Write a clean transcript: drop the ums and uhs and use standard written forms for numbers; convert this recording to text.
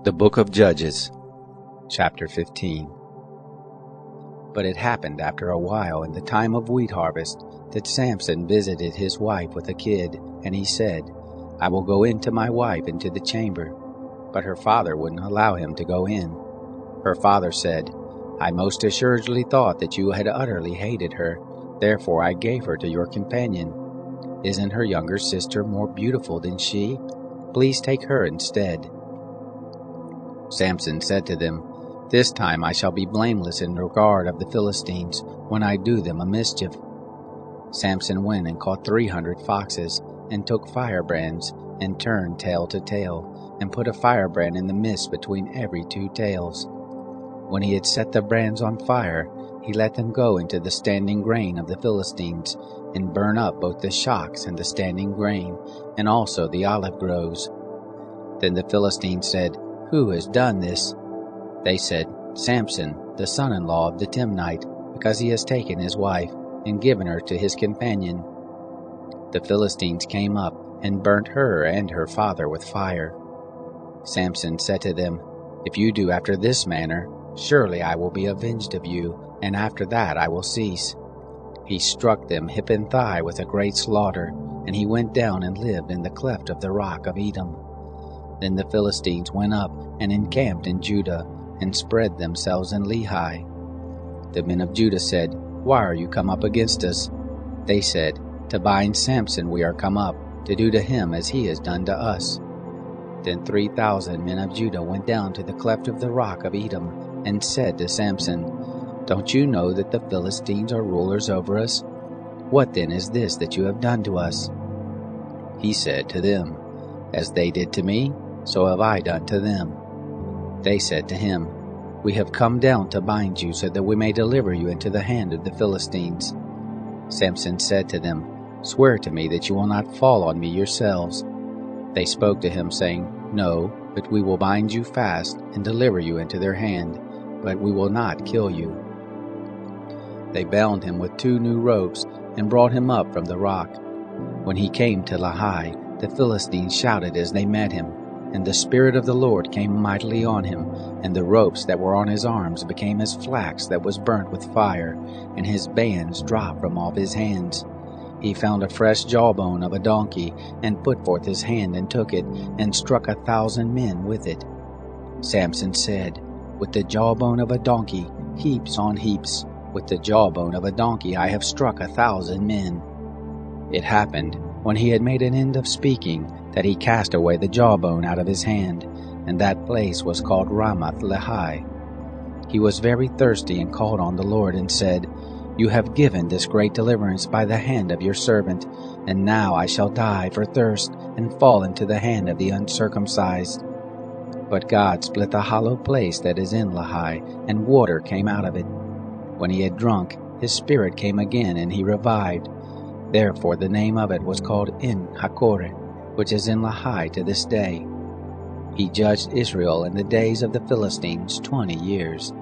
The Book of Judges, Chapter 15. But it happened after a while in the time of wheat harvest that Samson visited his wife with a kid, and he said, I will go in to my wife into the chamber. But her father wouldn't allow him to go in. Her father said, I most assuredly thought that you had utterly hated her, therefore I gave her to your companion. Isn't her younger sister more beautiful than she? Please take her instead. Samson said to them, This time I shall be blameless in regard of the Philistines when I do them a mischief. Samson went and caught 300 foxes, and took firebrands, and turned tail to tail, and put a firebrand in the midst between every 2 tails. When he had set the brands on fire, he let them go into the standing grain of the Philistines, and burn up both the shocks and the standing grain, and also the olive groves. Then the Philistines said, Who has done this? They said, Samson, the son-in-law of the Timnite, because he has taken his wife, and given her to his companion. The Philistines came up, and burnt her and her father with fire. Samson said to them, If you do after this manner, surely I will be avenged of you, and after that I will cease. He struck them hip and thigh with a great slaughter, and he went down and lived in the cleft of the rock of Edom. Then the Philistines went up and encamped in Judah, and spread themselves in Lehi. The men of Judah said, Why are you come up against us? They said, To bind Samson we are come up, to do to him as he has done to us. Then 3,000 men of Judah went down to the cleft of the rock of Edom, and said to Samson, Don't you know that the Philistines are rulers over us? What then is this that you have done to us? He said to them, As they did to me, so have I done to them. They said to him, We have come down to bind you, so that we may deliver you into the hand of the Philistines. Samson said to them, Swear to me that you will not fall on me yourselves. They spoke to him, saying, No, but we will bind you fast, and deliver you into their hand, but we will not kill you. They bound him with 2 new ropes, and brought him up from the rock. When he came to Lehi, the Philistines shouted as they met him, and the Spirit of the Lord came mightily on him, and the ropes that were on his arms became as flax that was burnt with fire, and his bands dropped from off his hands. He found a fresh jawbone of a donkey, and put forth his hand and took it, and struck 1,000 men with it. Samson said, With the jawbone of a donkey, heaps on heaps, with the jawbone of a donkey I have struck 1,000 men. It happened, when he had made an end of speaking, that he cast away the jawbone out of his hand, and that place was called Ramath Lehi. He was very thirsty, and called on the Lord, and said, You have given this great deliverance by the hand of your servant, and now I shall die for thirst, and fall into the hand of the uncircumcised. But God split the hollow place that is in Lehi, and water came out of it. When he had drunk, his spirit came again, and he revived. Therefore the name of it was called En Hakkore, which is in Lehi to this day. He judged Israel in the days of the Philistines 20 years.